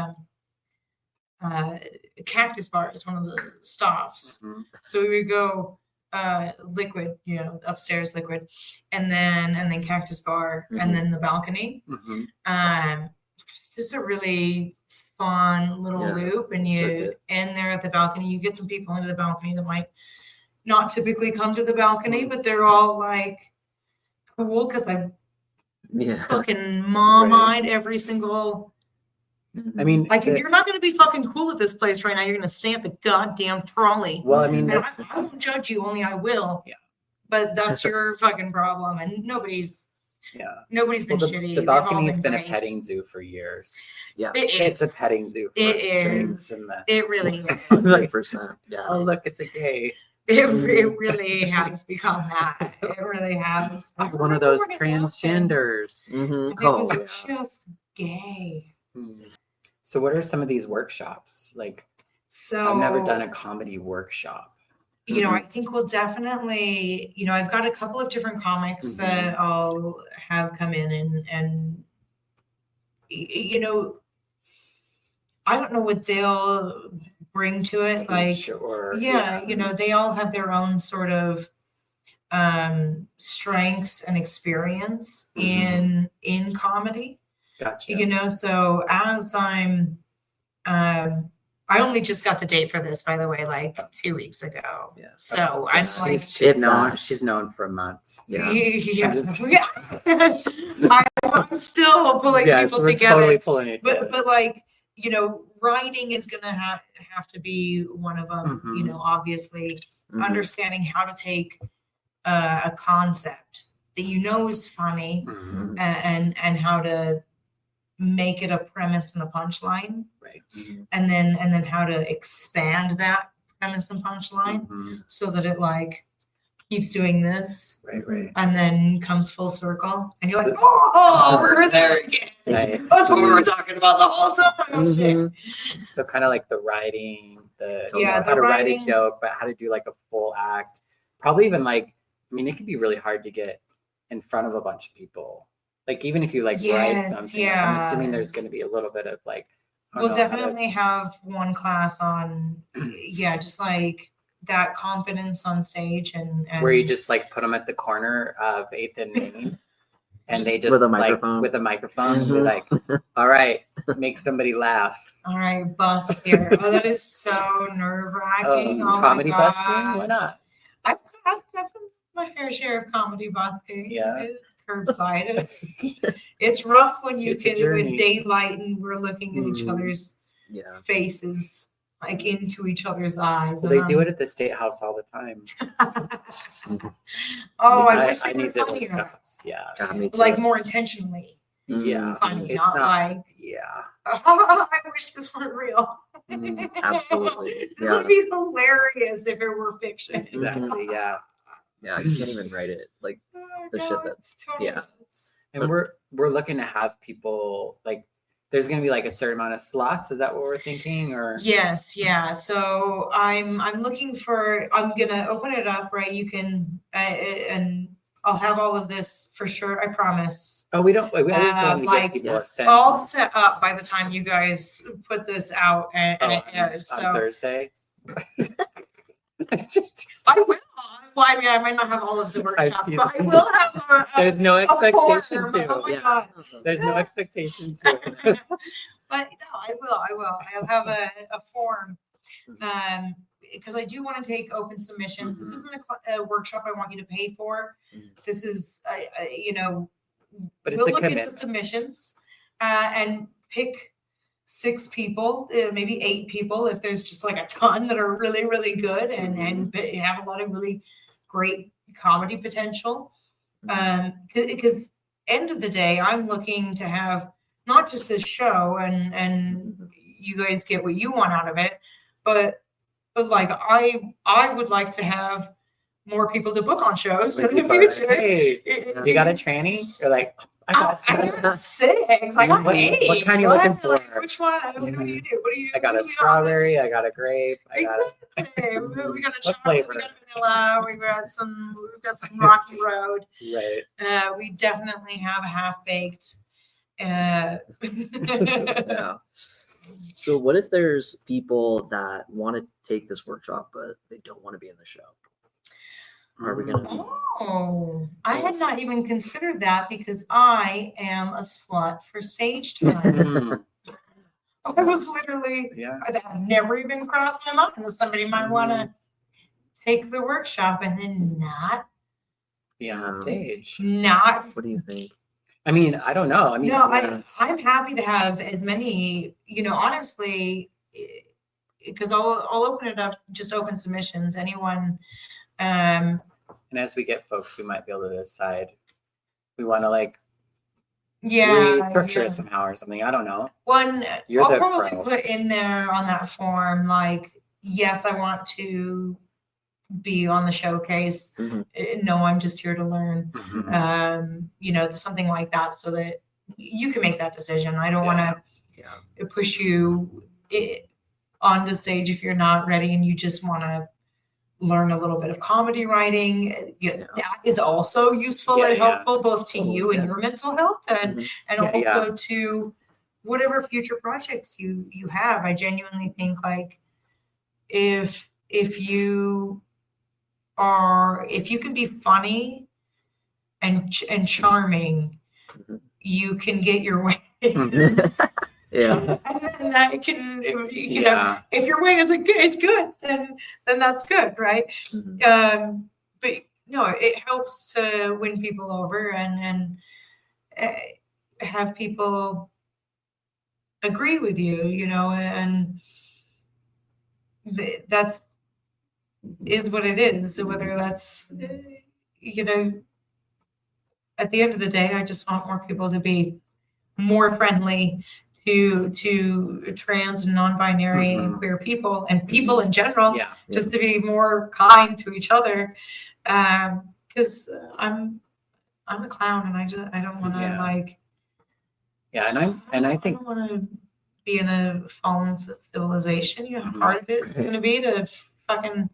Cactus Bar is one of the stops. So we would go Liquid, upstairs Liquid, and then Cactus Bar, and then the balcony. just a really fun little loop, and you circuit. end there at the balcony. You get some people into the balcony that might not typically come to the balcony, but they're all like cool because I fucking mom-eyed every single. I mean, like, if you're not going to be fucking cool at this place right now, you're going to stay at the goddamn trolley. well, I mean, And I won't judge you, only I will. Yeah. But that's your fucking problem, and nobody's been well, shitty. the They've all balcony's been a great. petting zoo for years. Yeah. It's a petting zoo. For It drinks is. and the, It really is. 100%. Yeah. oh, look, it's a gay. It really has become that. It really has. It's one of those transgenders. It Oh, was just gay. So what are some of these workshops? Like, So I've never done a comedy workshop. You know, I think we'll definitely, you know, I've got a couple of different comics that I'll have come in and you know, I don't know what they'll bring to it. Like, Sure. yeah, you know, they all have their own sort of strengths and experience in comedy. Gotcha. You know, so as I'm I only just got the date for this, by the way, like 2 weeks ago. Yeah. So I'm like, she's known for months. Yeah. yeah. I'm still pulling people we're together. totally pulling it together. But like, you know, writing is gonna have to be one of them. You know, obviously, understanding how to take a concept that you know is funny and how to make it a premise and a punchline, right? And then how to expand that premise and punchline so that it like keeps doing this, right, and then comes full circle, and you're like, oh, we're there again. Nice. That's what we were talking about the whole time. Shit. So kind of like the writing, the how to write writing. a joke, but how to do like a full act. Probably even like, I mean, it could be really hard to get in front of a bunch of people. Like even if you like write something, like, I'm assuming there's going to be a little bit of like. We'll definitely have one class on, just like that confidence on stage and where you just like put them at the corner of 8th and Main, and they just with a like microphone. with a microphone, you're like, all right, make somebody laugh. All right, bust here. Oh, that is so nerve-wracking. Oh, comedy my busting? God. Why not? I've done my fair share of comedy busking. Yeah. Curbside. It's rough when you It's a get it with journey. daylight and we're looking at each other's faces, like into each other's eyes. Well, they do it at the State House all the time. Oh, I wish I they were need the funnier. workshops. Yeah. Me too. Like more intentionally Yeah. funny, It's not not- like, Yeah. I wish this weren't real. Absolutely. It would be hilarious if it were fiction. Exactly. Yeah. Yeah, you can't even write it. Like the shit that's And we're looking to have people like there's gonna be like a certain amount of slots. Is that what we're thinking? Or Yes, yeah. So I'm looking for. I'm gonna open it up, right? You can and I'll have all of this for sure. I promise. oh, we don't. We always want to like, get people a sense. All set up by the time you guys put this out, and it airs. on So Thursday. I will. Well, I mean, I might not have all of the workshops, but I will have. There's no expectation forum. Oh my God. There's no expectation to. But no, I will. I'll have a form, because I do want to take open submissions. This isn't a workshop I want you to pay for. This is, you know, But it's we'll a look at commitment. the submissions and pick 6 people, maybe 8 people, if there's just like a ton that are really, really good and have a lot of really great comedy potential. Because end of the day, I'm looking to have not just this show and you guys get what you want out of it, but like I would like to have more people to book on shows in the future. Hey, you got a tranny? You're like, I got 6. I got 8. What kind are you looking for? Like, which one? What do you do? What do you? I got what a do you strawberry. I got a grape. I got Exactly. We got a What chocolate. flavor? We got a vanilla. We've got some Rocky Road. right. We definitely have a half baked. Yeah. So what if there's people that want to take this workshop but they don't want to be in the show? Are we gonna? Oh, I had not even considered that because I am a slut for stage time. I was literally, that had never even crossed my mind that somebody might want to take the workshop and then not be on the stage. Not. What do you think? I mean, I don't know. I mean, no, I'm happy to have as many, honestly, because I'll open it up, just open submissions. Anyone. And as we get folks, we might be able to decide. We want to restructure it somehow or something. I don't know. I'll probably put in there on that form, yes, I want to be on the showcase. No, I'm just here to learn. Something like that, so that you can make that decision. I don't want to push you onto stage if you're not ready and you just want to learn a little bit of comedy writing. That is also useful and helpful both to you and your mental health and also to whatever future projects you have. I genuinely think if you can be funny and charming, you can get your way. Yeah. And then that can, if your way is good, then that's good, right? But no, it helps to win people over and have people agree with you, and that's is what it is. So whether that's, at the end of the day, I just want more people to be more friendly to trans and non-binary and queer people and people in general, just to be more kind to each other. Because I'm a clown and I don't want to I think I don't want to be in a fallen civilization. How hard it is going to be to fucking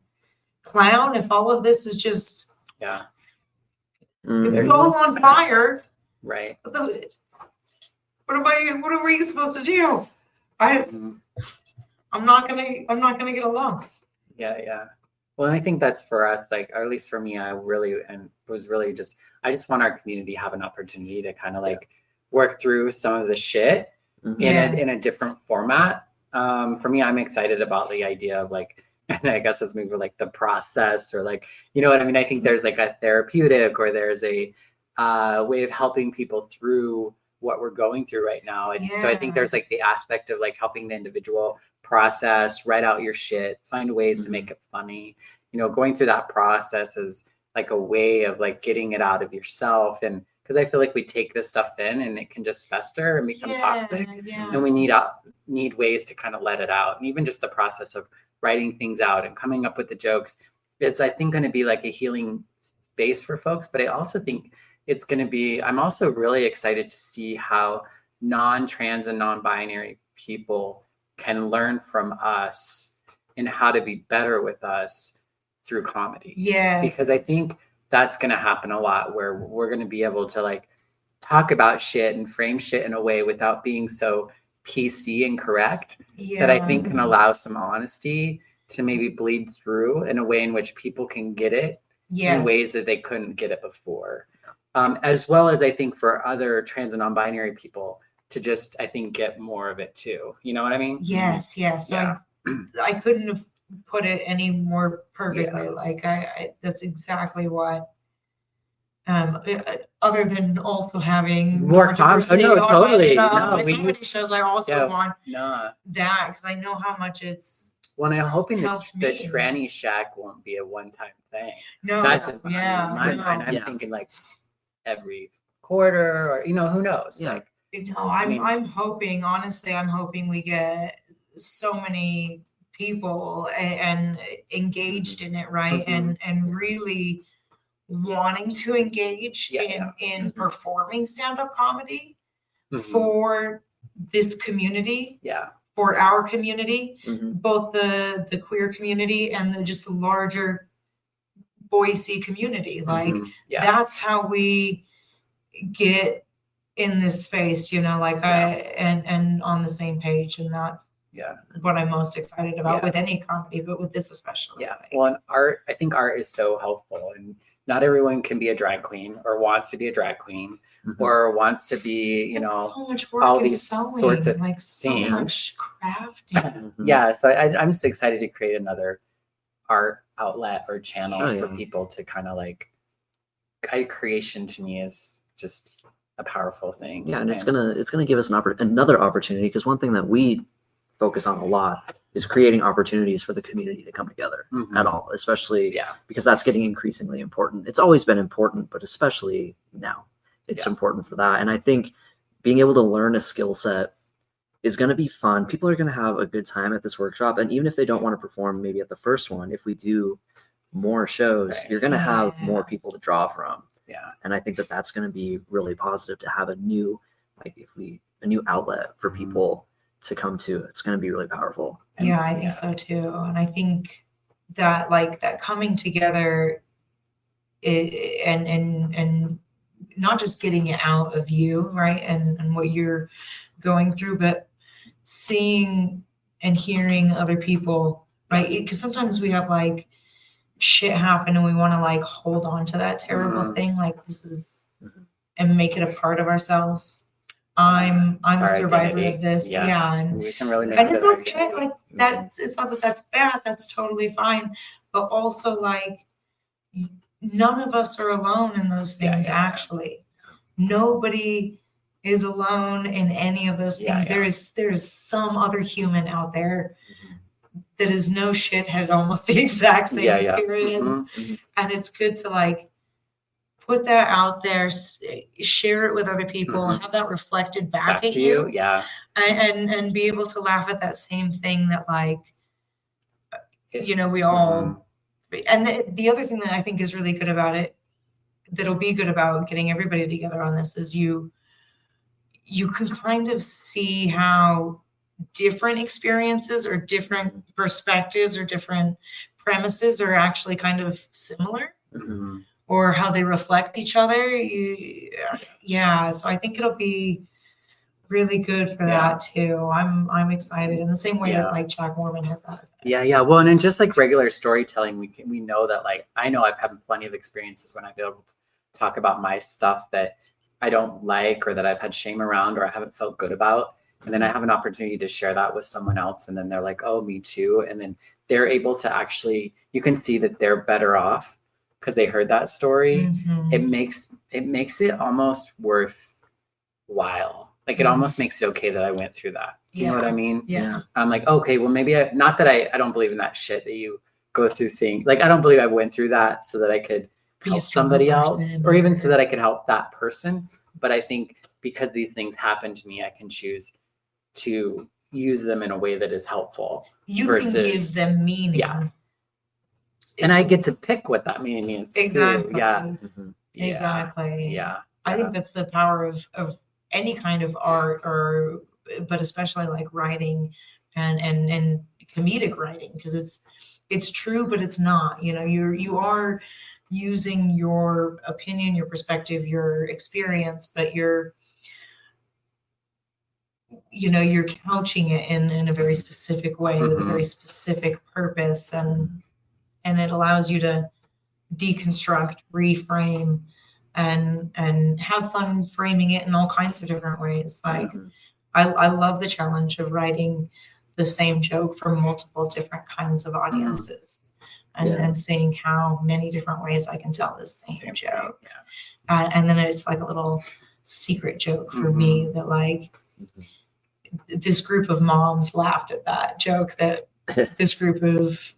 clown if all of this is just if it's all on fire, right? What are we supposed to do? I'm not gonna get along. Well, and I think that's for us, or at least for me, I just want our community to have an opportunity to kind of work through some of the shit in a different format. For me, I'm excited about the idea of and I guess as maybe the process or you know what I mean? I think there's a therapeutic or there's a way of helping people through what we're going through right now. And so I think there's the aspect of helping the individual process, write out your shit, find ways to make it funny. Going through that process is a way of getting it out of yourself. And because I feel we take this stuff in and it can just fester and become toxic. And we need ways to kind of let it out. And even just the process of writing things out and coming up with the jokes, it's I think going to be a healing space for folks. But I also think it's going to be, I'm also really excited to see how non-trans and non-binary people can learn from us and how to be better with us through comedy. Because I think that's going to happen a lot where we're going to be able to talk about shit and frame shit in a way without being so PC and correct that I think can allow some honesty to maybe bleed through in a way in which people can get it in ways that they couldn't get it before. As well as I think for other trans and non-binary people to just, I think, get more of it too. You know what I mean? Yes. Yeah. I couldn't have put it any more perfectly. I that's exactly what, other than also having more diversity. No, totally. My comedy shows, I also want that because I know how much it's. Well, I'm hoping that the tranny shack won't be a one-time thing. No, that's in my mind. I'm thinking every quarter or who knows. I'm hoping, honestly, we get so many people and engaged in it, right? And really wanting to engage in performing stand-up comedy for this community, for our community, both the queer community and just the larger Boise community. That's how we get in this space, and on the same page. And what I'm most excited about Yeah. with any comedy, but with this especially. Yeah. Like, Well, and art, I think art is so helpful, and not everyone can be a drag queen or wants to be a drag queen or wants to be, you there's know, so much work all in these sewing, sorts of like so things. much crafting. Yeah. So I'm just excited to create another art outlet or channel Oh, for yeah. people to kind of like, creation to me is just a powerful thing. Yeah, and it's gonna give us another opportunity, because one thing that we focus on a lot is creating opportunities for the community to come together at all, especially because that's getting increasingly important. It's always been important, but especially now it's important for that. And I think being able to learn a skill set is going to be fun. People are going to have a good time at this workshop, and even if they don't want to perform maybe at the first one, if we do more shows, you're going to have more people to draw from. Yeah. And I think that that's going to be really positive to have a new outlet for people to come to. It's going to be really powerful. Yeah, I think so too. And I think that like that coming together and not just getting it out of you, right? And what you're going through, but seeing and hearing other people, right? Because sometimes we have like shit happen and we want to like hold on to that terrible thing, like this is, and make it a part of ourselves. I'm a survivor of this. Yeah. And we can really make and it it's okay. Like that's, it's not that that's bad. That's totally fine. But also like none of us are alone in those things. Actually, nobody is alone in any of those things. There is some other human out there that is no shit had almost the exact same experience. And it's good to like put that out there, share it with other people, have that reflected back at you. And be able to laugh at that same thing that like, you know, we all, and the other thing that I think is really good about it, that'll be good about getting everybody together on this, is you can kind of see how different experiences or different perspectives or different premises are actually kind of similar, or how they reflect each other. So I think it'll be really good for that too. I'm excited in the same way that like Jack Mormon has that effect. Well, and in just like regular storytelling, we know that, like, I know I've had plenty of experiences when I've been able to talk about my stuff that I don't like, or that I've had shame around, or I haven't felt good about. And then I have an opportunity to share that with someone else. And then they're like, oh, me too. And then they're able to actually, you can see that they're better off because they heard that story. It makes it almost worthwhile. Like it almost makes it okay that I went through that. Do you know what I mean? Yeah. I'm like, okay, well, maybe not that I don't believe in that shit that you go through things. Like, I don't believe I went through that so that I could help somebody else, or even so that I could help that person. But I think because these things happen to me, I can choose to use them in a way that is helpful. You can give them meaning. Yeah. And I get to pick what that meaning is. Exactly. Too. Yeah. Exactly. Yeah. I think that's the power of any kind of art, but especially like writing and comedic writing, because it's true, but it's not. You know, you are using your opinion, your perspective, your experience, but you're couching it in a very specific way with a very specific purpose, and it allows you to deconstruct, reframe, and have fun framing it in all kinds of different ways. Like I love the challenge of writing the same joke for multiple different kinds of audiences, and seeing how many different ways I can tell this same joke. And then it's like a little secret joke for me that like this group of moms laughed at that joke that this group of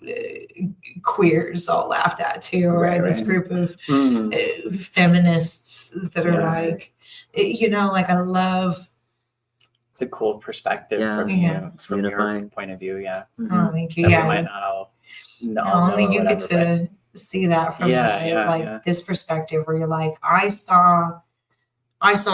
queers all laughed at too, or this group of feminists that are like, like I love. It's a cool perspective from your point of view. Yeah. Oh, thank you. We might not all know. Only you get to see that from this perspective, where you're like, I saw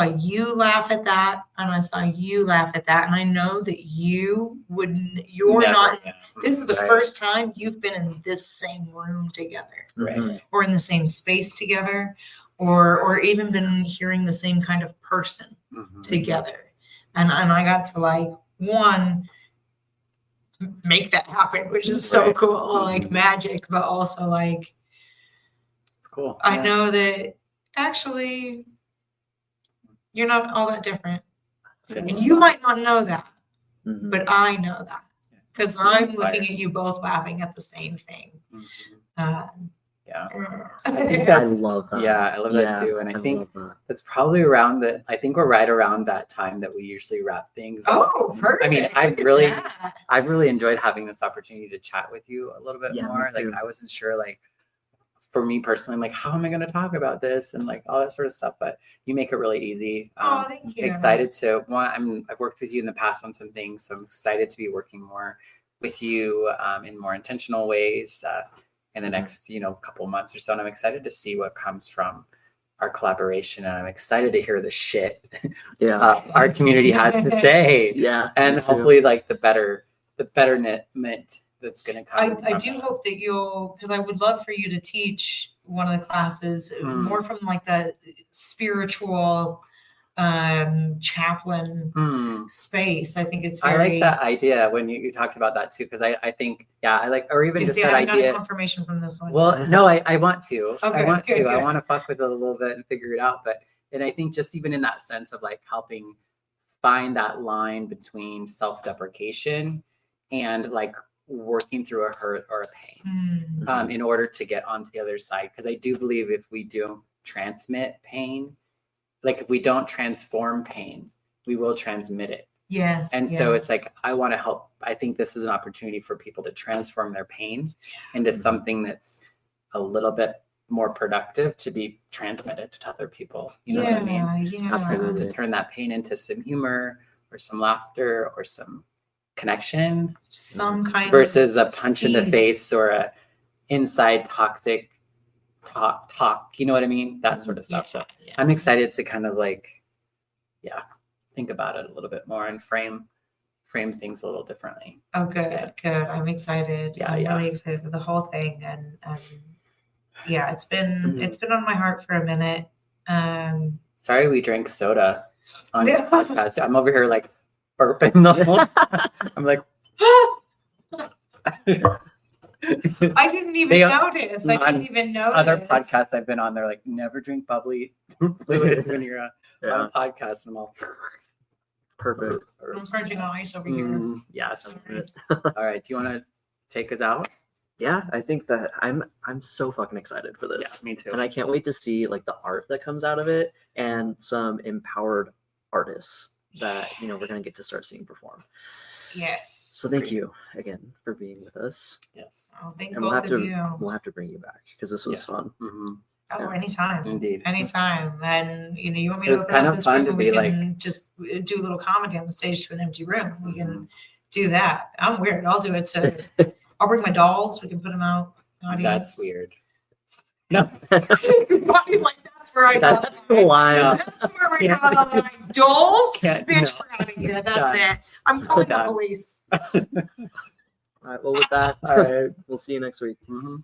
you laugh at that, and I saw you laugh at that, and I know that you're not. This is the first time you've been in this same room together, or in the same space together, or even been hearing the same kind of person together. And I got to like, one, make that happen, which is so Right. cool, like magic, but also like It's cool. I know that actually you're not all that different. And you might not know that, Mhm. but I know that because It's the I'm fire. looking at you both laughing at the same thing. Yeah. I think I that's- love that. Yeah, I love that too. And I think love that. that's probably around that. I think we're right around that time that we usually wrap things up. Oh, perfect. I mean, Look at that. I've really enjoyed having this opportunity to chat with you a little bit Yeah, me more. Like too. I wasn't sure, like for me personally, like how am I going to talk about this and like all that sort of stuff. But you make it really easy. Oh, thank you. Excited to I've worked with you in the past on some things, so I'm excited to be working more with you in more intentional ways in the next couple of months or so. And I'm excited to see what comes from our collaboration, and I'm excited to hear the shit our community has to say. Yeah, And me too. hopefully like the betterment that's going to come. I do hope that because I would love for you to teach one of the classes more from like the spiritual chaplain space. I think it's very. I like that idea when you talked about that too, because I think I like, or even just that I got idea. confirmation from this one. Well, no, I want to. Okay, I want to. good. I want to fuck with it a little bit and figure it out. And I think just even in that sense of like helping find that line between self-deprecation and like working through a hurt or a pain in order to get onto the other side. Because I do believe if we do transmit pain, like if we don't transform pain, we will transmit it. Yes. And so it's like, I want to help. I think this is an opportunity for people to transform their pain into something that's a little bit more productive to be transmitted to other people. You know what I mean? Yeah. To turn that pain into some humor or some laughter or some connection, Some kind versus of a punch in the steam. face or a inside toxic talk. You know what I mean? That sort of stuff. So I'm excited to kind of like, think about it a little bit more and frame things a little differently. Oh, good. I'm excited. Yeah, I'm yeah. really excited for the whole thing, and it's been on my heart for a minute. Sorry, we drank soda on the podcast. I'm over here like burping the whole time. I'm like, I didn't even notice. Other podcasts I've been on, they're like, never drink bubbly fluids when you're on a podcast. And I'm all Perfect. I'm crunching on ice over here. Yes. Sorry. All right. Do you want to take us out? Yeah, I think that I'm so fucking excited for this. Yeah, me too. And I can't wait to see like the art that comes out of it and some empowered artists that we're gonna get to start seeing perform. Yes. So thank you again for being with us. Yes. Oh, thank And both of you. we'll have to bring you back because this was fun. Mm-hmm. Oh, anytime. Indeed. Anytime. And you want me It to was open kind up of this fun room to and be we can like- just do a little comedy on the stage to an empty room. We can do that. I'm weird. I'll do it to I'll bring my dolls. We can put them out. Audience. That's weird. No. Body like that's where I draw That's the line. That's where we draw the line. Dolls? Can't, Bitch, no. we're out of here. That's Done. it. I'm calling the Done. police. All right. Well, with that, All right. we'll see you next week. Mhm.